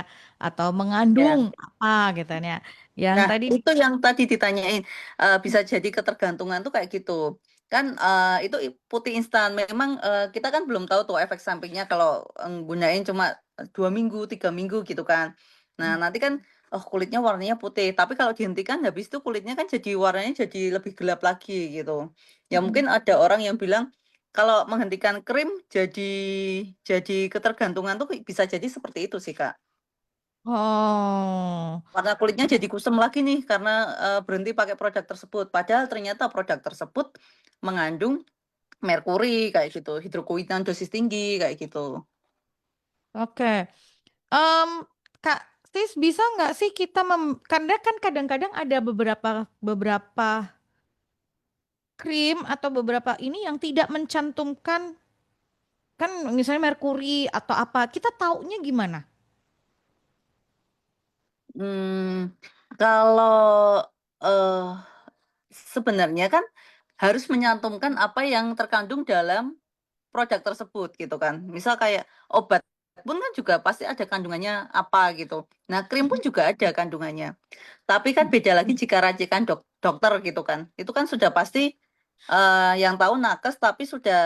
atau mengandung Ya. apa gitu ya. Yang Nah, tadi itu yang tadi ditanyain, bisa jadi ketergantungan tuh kayak gitu. Kan itu putih instan. Memang kita kan belum tahu tuh efek sampingnya kalau gunain cuma 2 minggu, 3 minggu gitu kan. Nah, nanti kan oh kulitnya warnanya putih. Tapi kalau dihentikan habis itu kulitnya kan jadi warnanya jadi lebih gelap lagi gitu. Ya mungkin ada orang yang bilang kalau menghentikan krim jadi ketergantungan tuh bisa jadi seperti itu sih, Kak. oh Warna kulitnya jadi kusem lagi nih karena berhenti pakai produk tersebut. Padahal ternyata produk tersebut mengandung merkuri kayak gitu, hidroquinone dosis tinggi kayak gitu. oke. Em, Kak Sis bisa nggak sih kita karena kan kadang-kadang ada beberapa beberapa krim atau beberapa ini yang tidak mencantumkan kan misalnya merkuri atau apa kita taunya gimana? Hmm, kalau eh sebenarnya kan harus menyantumkan apa yang terkandung dalam produk tersebut gitu kan. Misal kayak obat pun kan juga pasti ada kandungannya apa gitu. Nah, krim pun juga ada kandungannya. Tapi kan beda lagi jika racikan dokter gitu kan. Itu kan sudah pasti yang tahu nakes tapi sudah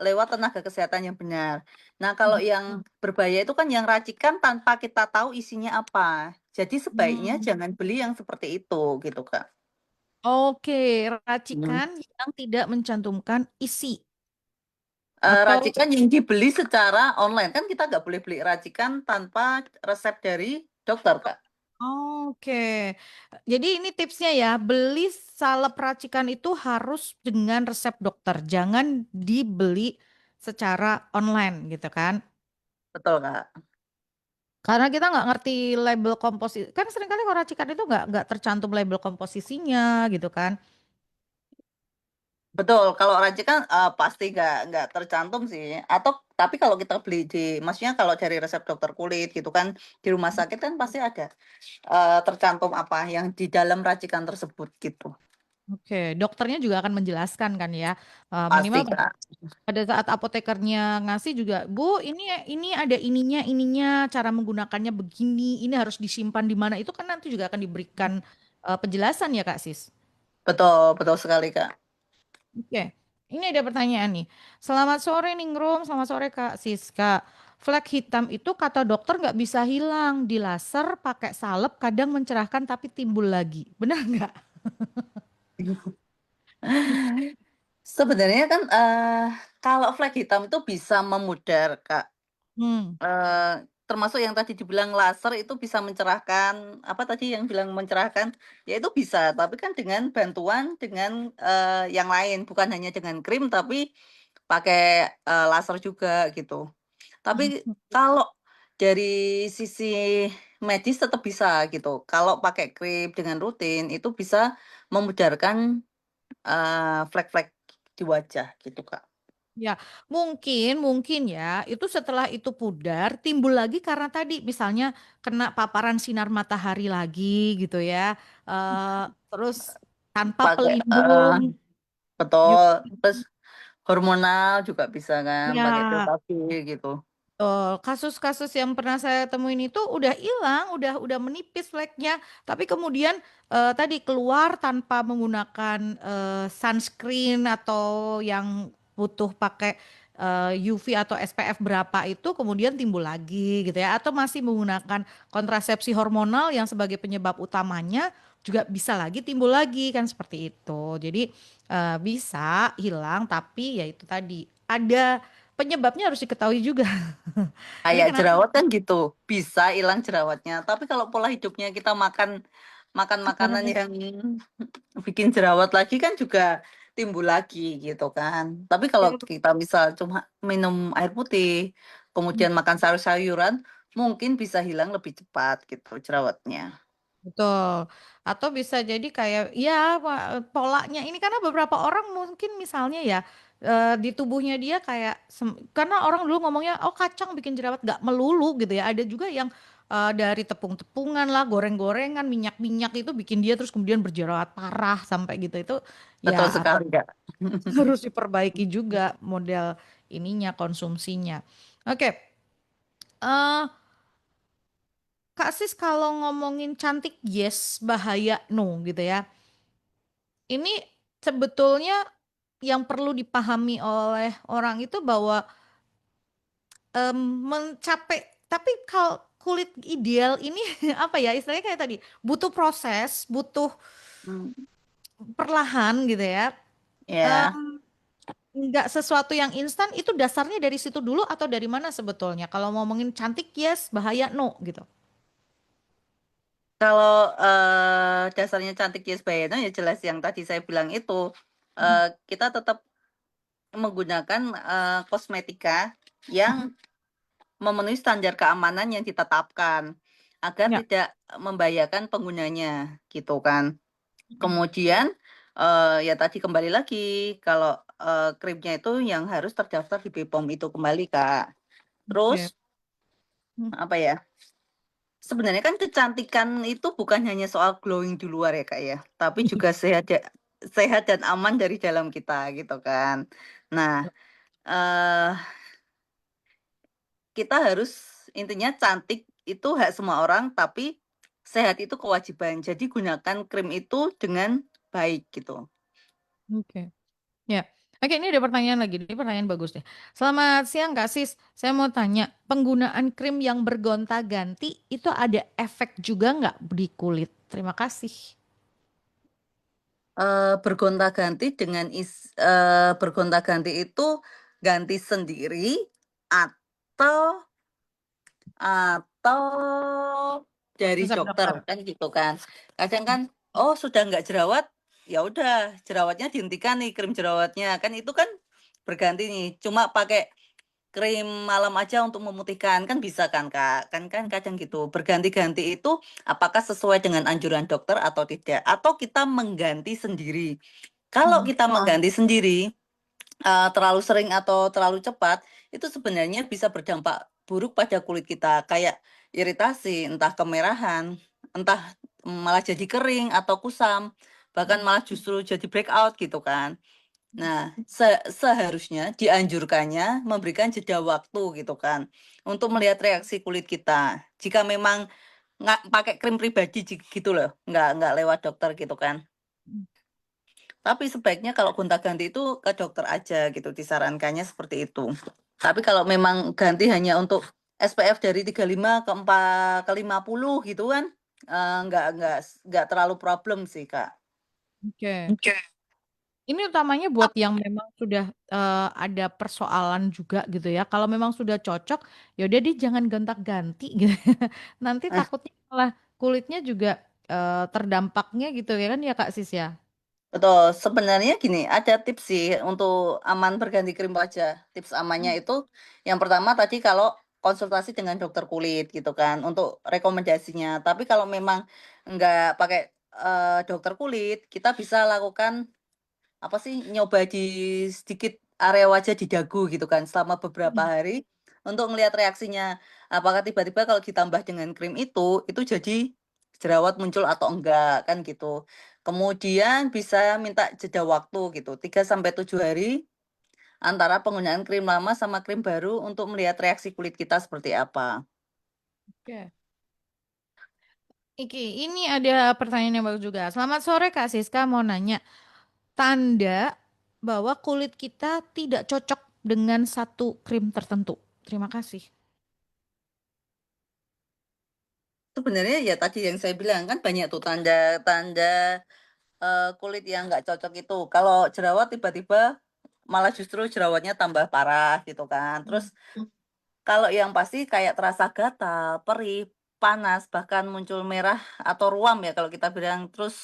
lewat tenaga kesehatan yang benar. Nah, kalau yang berbahaya itu kan yang racikan tanpa kita tahu isinya apa. Jadi sebaiknya Hmm. jangan beli yang seperti itu gitu, Kak. Oke, Hmm. racikan yang tidak mencantumkan isi atau Racikan yang dibeli secara online kan kita nggak boleh beli racikan tanpa resep dari dokter, Kak. oke. Jadi ini tipsnya ya, beli salep racikan itu harus dengan resep dokter, jangan dibeli secara online gitu kan. Betul, Kak. Karena kita nggak ngerti label komposisi, kan seringkali kalau racikan itu nggak tercantum label komposisinya gitu kan. Betul, kalau racikan pasti nggak tercantum sih. Atau tapi kalau kita beli maksudnya kalau dari resep dokter kulit gitu kan di rumah sakit kan pasti ada tercantum apa yang di dalam racikan tersebut gitu. Oke, dokternya juga akan menjelaskan kan ya. Minimal Pasti Kak. pada saat apotekernya ngasih juga, Bu, ini ada ininya, cara menggunakannya begini, ini harus disimpan di mana. Itu kan nanti juga akan diberikan penjelasan ya Kak Sis. Betul, betul sekali Kak. Oke, ini ada pertanyaan nih. Selamat sore Ningrum, selamat sore Kak Siska. Flek hitam itu kata dokter nggak bisa hilang, di laser pakai salep kadang mencerahkan tapi timbul lagi. Benar nggak? Sebenarnya kan Kalau flek hitam itu bisa memudar, Kak. Hmm. Termasuk yang tadi dibilang laser itu bisa mencerahkan, apa tadi yang bilang mencerahkan? Ya itu bisa, tapi kan dengan bantuan dengan, yang lain, bukan hanya dengan krim, tapi pakai, laser juga gitu. Tapi kalau dari sisi medis tetap bisa gitu, kalau pakai krim dengan rutin itu bisa memudarkan, flek-flek di wajah gitu, Kak. Ya, mungkin ya, itu setelah itu pudar, timbul lagi karena tadi misalnya kena paparan sinar matahari lagi gitu ya. Terus tanpa Pakai pelindung. betul, Juga, terus hormonal juga bisa kan, pakai pil ya, KB gitu. kasus-kasus yang pernah saya temuin itu udah hilang, udah menipis fleknya, tapi kemudian tadi keluar tanpa menggunakan sunscreen atau yang butuh pakai UV atau SPF berapa itu kemudian timbul lagi gitu ya, atau masih menggunakan kontrasepsi hormonal yang sebagai penyebab utamanya juga bisa lagi timbul lagi kan seperti itu. Jadi bisa hilang tapi ya itu tadi ada penyebabnya harus diketahui juga. Ini Kayak kenapa? jerawat kan gitu, bisa hilang jerawatnya. Tapi kalau pola hidupnya kita makan makan makanan Sembarangan. yang bikin jerawat lagi kan juga timbul lagi gitu kan. Tapi kalau Ya, kita misal cuma minum air putih, kemudian makan sayur-sayuran, mungkin bisa hilang lebih cepat gitu jerawatnya. betul. Atau bisa jadi kayak ya polanya ini karena beberapa orang mungkin misalnya ya di tubuhnya dia kayak karena orang dulu ngomongnya oh kacang bikin jerawat nggak melulu gitu ya. Ada juga yang dari tepung-tepungan lah, goreng-gorengan, minyak-minyak itu bikin dia terus kemudian berjerawat parah sampai gitu itu Betul ya sekali, Kak. harus diperbaiki juga model ininya konsumsinya. Oke, eh Kak Sis kalau ngomongin cantik yes, bahaya no gitu ya. Ini sebetulnya yang perlu dipahami oleh orang itu bahwa em, mencapai tapi kalau kulit ideal ini apa ya istilahnya kayak tadi butuh proses, butuh Hmm, perlahan gitu ya. ya. Em, nggak sesuatu yang instan itu dasarnya dari situ dulu atau dari mana sebetulnya? Kalau ngomongin cantik yes, bahaya no gitu. Kalau, dasarnya cantik Yes Bayana ya jelas yang tadi saya bilang itu, kita tetap menggunakan, kosmetika yang memenuhi standar keamanan yang ditetapkan, agar Ya. tidak membahayakan penggunanya, gitu kan. Kemudian, ya tadi kembali lagi, kalau, krimnya itu yang harus terdaftar di BPOM itu kembali, Kak. Oke. Terus, apa ya, sebenarnya kan kecantikan itu bukan hanya soal glowing di luar ya, Kak, ya, tapi juga sehat dan aman dari dalam kita, gitu kan. Nah, eee, kita harus intinya cantik itu hak semua orang, tapi sehat itu kewajiban. Jadi gunakan krim itu dengan baik, gitu. Oke. Ya, oke ini ada pertanyaan lagi. Ini pertanyaan bagus deh. Selamat siang Kak Sis. Saya mau tanya, penggunaan krim yang bergonta-ganti itu ada efek juga nggak di kulit? Terima kasih. Bergonta-ganti dengan bergonta-ganti itu ganti sendiri atau dari Resep dokter, dokter. kan gitu kan. Kadang kan, oh sudah nggak jerawat, ya udah jerawatnya dihentikan nih krim jerawatnya, kan itu kan berganti nih, cuma pakai krim malam aja untuk memutihkan, kan bisa kan Kak? Kan kadang gitu, berganti-ganti itu apakah sesuai dengan anjuran dokter atau tidak, atau kita mengganti sendiri. Kalau Mm-mm. kita mengganti sendiri, terlalu sering atau terlalu cepat, itu sebenarnya bisa berdampak buruk pada kulit kita, kayak iritasi, entah kemerahan, entah malah jadi kering atau kusam, bahkan malah justru jadi breakout gitu kan. Nah, seharusnya dianjurkannya memberikan jeda waktu gitu kan, untuk melihat reaksi kulit kita. Jika memang nggak pakai krim pribadi gitu loh, nggak lewat dokter gitu kan. Tapi sebaiknya kalau gonta-ganti itu ke dokter aja gitu, disarankannya seperti itu. Tapi kalau memang ganti hanya untuk SPF dari 35 ke 4 ke 50 gitu kan, nggak terlalu problem sih, Kak. Oke. Oke. Ini utamanya buat yang memang sudah ada persoalan juga gitu ya. Kalau memang sudah cocok, ya udah deh jangan gonta-ganti gitu. Nanti Nah, takutnya malah kulitnya juga terdampaknya gitu ya kan ya Kak Sis ya. betul. Sebenarnya gini, ada tips sih untuk aman berganti krim wajah. Tips amannya Hmm. itu yang pertama tadi kalau konsultasi dengan dokter kulit gitu kan untuk rekomendasinya. Tapi kalau memang nggak pakai dokter kulit, kita bisa lakukan apa sih nyoba di sedikit area wajah di dagu gitu kan selama beberapa Hmm. hari untuk ngelihat reaksinya. Apakah tiba-tiba kalau ditambah dengan krim itu jadi jerawat muncul atau enggak kan gitu. Kemudian bisa minta jeda waktu gitu, 3 sampai 7 hari antara penggunaan krim lama sama krim baru untuk melihat reaksi kulit kita seperti apa. Oke. Ini ada pertanyaan yang bagus juga. Selamat sore Kak Siska, mau nanya tanda bahwa kulit kita tidak cocok dengan satu krim tertentu. Terima kasih. Sebenarnya ya tadi yang saya bilang kan banyak tuh tanda-tanda kulit yang nggak cocok itu. Kalau jerawat tiba-tiba malah justru jerawatnya tambah parah gitu kan. Terus Hmm. kalau yang pasti kayak terasa gatal, perih, panas, bahkan muncul merah atau ruam ya kalau kita bilang. Terus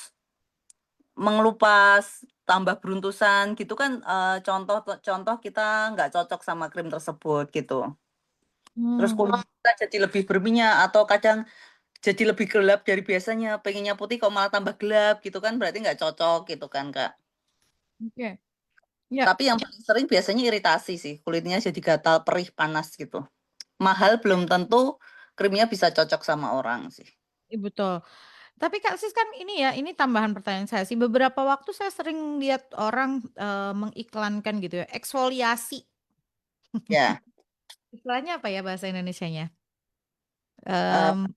mengelupas, tambah beruntusan gitu kan contoh kita nggak cocok sama krim tersebut gitu. Terus Hmm. kulit kita jadi lebih berminyak atau kadang jadi lebih gelap dari biasanya. Pengennya putih kok malah tambah gelap gitu kan berarti nggak cocok gitu kan Kak. Oke. Ya, Tapi yang paling sering biasanya iritasi sih, kulitnya jadi gatal, perih, panas gitu. Mahal belum tentu krimnya bisa cocok sama orang sih. betul. Tapi Kak Sis kan ini ya, ini tambahan pertanyaan saya sih. Beberapa waktu saya sering lihat orang mengiklankan gitu ya, eksfoliasi. Ya, Istilahnya apa ya bahasa Indonesianya? eh, Em,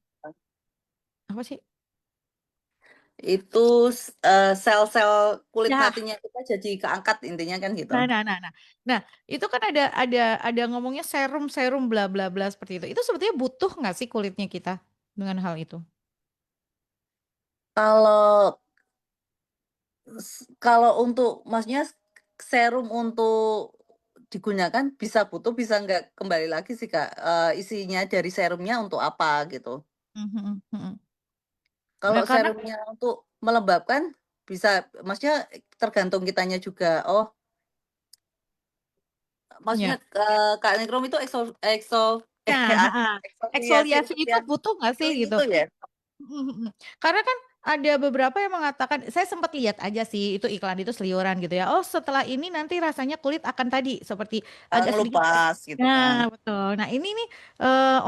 apa sih? itu sel-sel kulit Ya, matinya kita jadi keangkat intinya kan gitu. nah, nah, nah, nah. Nah, itu kan ada ngomongnya serum serum bla bla bla seperti itu. Itu sebetulnya butuh nggak sih kulitnya kita dengan hal itu? Kalau kalau untuk maksudnya serum untuk digunakan bisa butuh bisa nggak kembali lagi sih Kak. Isinya dari serumnya untuk apa gitu. Mhm, mhm. Kalau Nah, karena serumnya untuk melembabkan bisa, maksudnya tergantung kitanya juga. Oh, maksudnya ya, Kak Nekrom itu nah, eksfoliasi eksfoliasi untuk itu yang butuh nggak sih kering gitu? itu ya. Mhm. Karena kan ada beberapa yang mengatakan, saya sempat lihat aja sih itu iklan itu seliuran gitu ya. Oh, setelah ini nanti rasanya kulit akan tadi seperti agak sedikit. Ngelupas gitu kan. Nah, betul. Nah, ini nih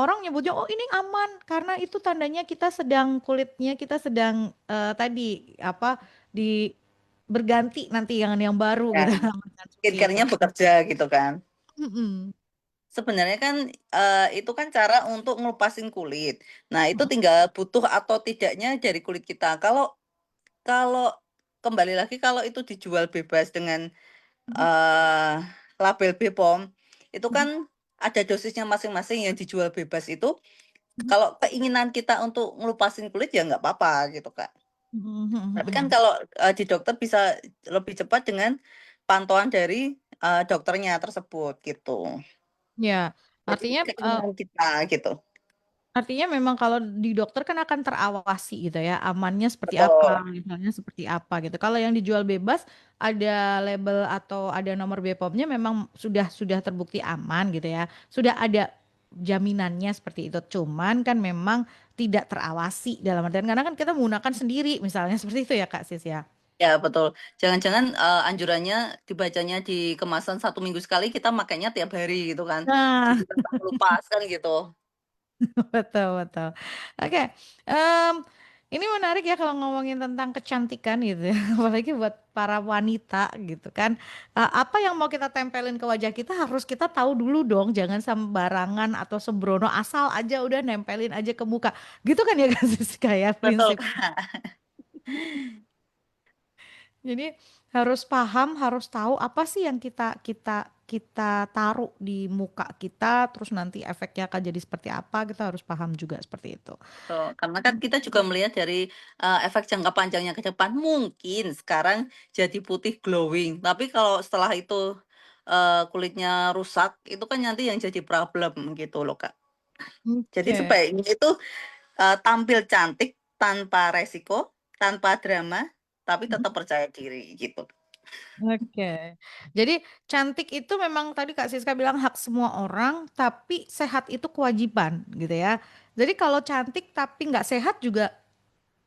orang nyebutnya oh ini aman karena itu tandanya kita sedang kulitnya kita sedang tadi apa di berganti nanti yang baru Ya, gitu kan seperti itu. skincare-nya bekerja gitu kan. Mm-mm. Sebenarnya kan itu kan cara untuk ngelupasin kulit. Nah, itu Mm-mm. tinggal butuh atau tidaknya dari kulit kita. Kalau kalau kembali lagi kalau itu dijual bebas dengan eh label BPOM, itu kan ada dosisnya masing-masing yang dijual bebas itu. Mm-mm. Kalau keinginan kita untuk ngelupasin kulit ya nggak apa-apa gitu Kak. Tapi kan Mm-mm. kalau di dokter bisa lebih cepat dengan pantauan dari dokternya tersebut gitu. Ya, Jadi artinya keinginan kita gitu. artinya memang kalau di dokter kan akan terawasi gitu ya, amannya seperti apa, Betul. misalnya seperti apa gitu. Kalau yang dijual bebas ada label atau ada nomor BPOM-nya memang sudah terbukti aman gitu ya. Sudah ada jaminannya seperti itu. Cuman kan memang tidak terawasi dalam artian karena kan kita menggunakan sendiri misalnya seperti itu ya Kak Sis ya. Ya, betul. Jangan-jangan anjurannya dibacanya di kemasan 1 minggu sekali, kita makainya tiap hari gitu kan. Nah, Jadi gampang lupa kan gitu. betul, betul. Oke, em, ini menarik ya kalau ngomongin tentang kecantikan gitu ya, apalagi buat para wanita gitu kan. Apa yang mau kita tempelin ke wajah kita harus kita tahu dulu dong, jangan sembarangan atau sembrono asal aja udah nempelin aja ke muka. Gitu kan ya kasus kayak Betul, prinsip. Kak. Jadi harus paham, harus tahu apa sih yang kita taruh di muka kita, terus nanti efeknya akan jadi seperti apa, kita harus paham juga seperti itu. Karena kan kita juga melihat dari efek jangka panjangnya ke depan, mungkin sekarang jadi putih glowing, tapi kalau setelah itu kulitnya rusak, itu kan nanti yang jadi problem gitu loh, Kak. Jadi Oke, sebaiknya itu tampil cantik tanpa resiko, tanpa drama, tapi tetap percaya diri gitu. oke. Jadi cantik itu memang tadi Kak Siska bilang hak semua orang, tapi sehat itu kewajiban gitu ya. Jadi kalau cantik tapi nggak sehat juga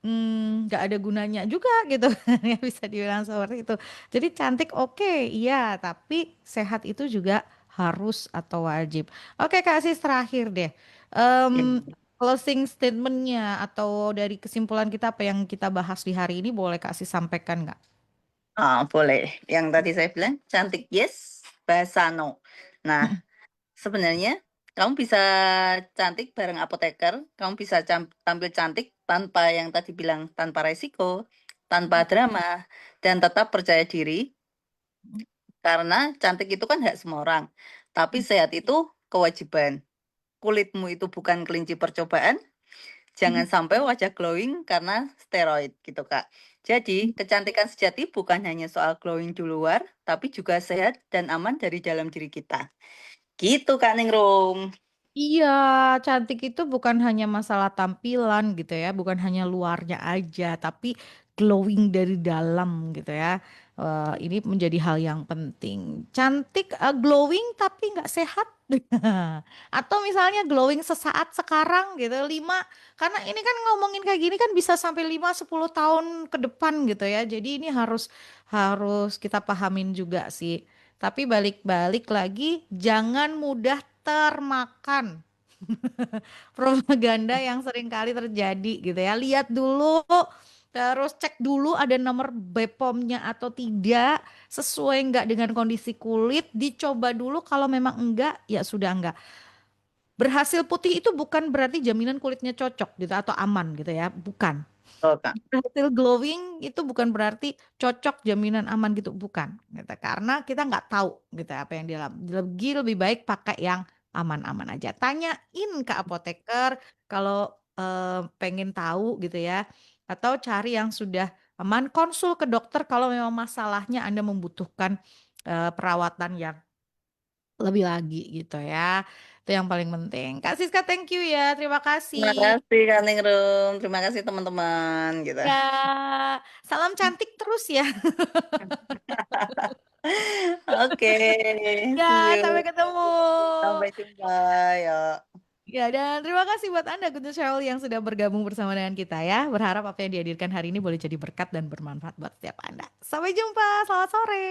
nggak ada gunanya juga gitu ya bisa dibilang seperti itu. Jadi cantik oke, iya, tapi sehat itu juga harus atau wajib. Oke Kak Sis terakhir deh. Em, Ya. closing statementnya atau dari kesimpulan kita apa yang kita bahas di hari ini boleh Kak Sis sampaikan nggak? Boleh. Yang tadi saya bilang, cantik yes, bahasa no. Nah, sebenarnya kamu bisa cantik bareng apoteker, kamu bisa tampil cantik tanpa yang tadi bilang, tanpa resiko, tanpa drama, dan tetap percaya diri, karena cantik itu kan hak semua orang. Tapi sehat itu kewajiban. Kulitmu itu bukan kelinci percobaan, jangan sampai wajah glowing karena steroid gitu, Kak. Jadi, kecantikan sejati bukan hanya soal glowing di luar, tapi juga sehat dan aman dari dalam diri kita. Gitu, Kak Ningrum. Iya, cantik itu bukan hanya masalah tampilan gitu ya, bukan hanya luarnya aja, tapi glowing dari dalam gitu ya. Ini menjadi hal yang penting. Cantik, glowing tapi nggak sehat. Atau misalnya glowing sesaat sekarang gitu, 5, karena ini kan ngomongin kayak gini kan bisa sampai 5-10 tahun ke depan gitu ya. Jadi ini harus harus kita pahamin juga sih. Tapi balik-balik lagi, jangan mudah termakan propaganda yang sering kali terjadi gitu ya. Lihat dulu, terus cek dulu ada nomor BPOM-nya atau tidak, sesuai nggak dengan kondisi kulit, dicoba dulu kalau memang enggak, ya sudah enggak. Berhasil putih itu bukan berarti jaminan kulitnya cocok gitu atau aman gitu ya, bukan. Oh, Kak. Hasil glowing itu bukan berarti cocok jaminan aman gitu, bukan gitu. Karena kita nggak tahu gitu apa yang di dalam. Lebih baik pakai yang aman-aman aja. Tanyain ke apoteker kalau pengen tahu gitu ya, atau cari yang sudah aman. Konsul ke dokter kalau memang masalahnya Anda membutuhkan perawatan yang lebih lagi gitu ya. Itu yang paling penting. Kak Siska, thank you ya. Terima Terima kasih. kasih, Kak Ningrum. Terima kasih, teman-teman. Gitu. Ya, salam cantik terus ya. Oke, Ya, see sampai you. ketemu. Sampai jumpa. Ya. Ya, dan terima kasih buat Anda, Guntur Syawal, yang sudah bergabung bersama dengan kita ya. Berharap apa yang dihadirkan hari ini boleh jadi berkat dan bermanfaat buat setiap Anda. Sampai jumpa, selamat sore.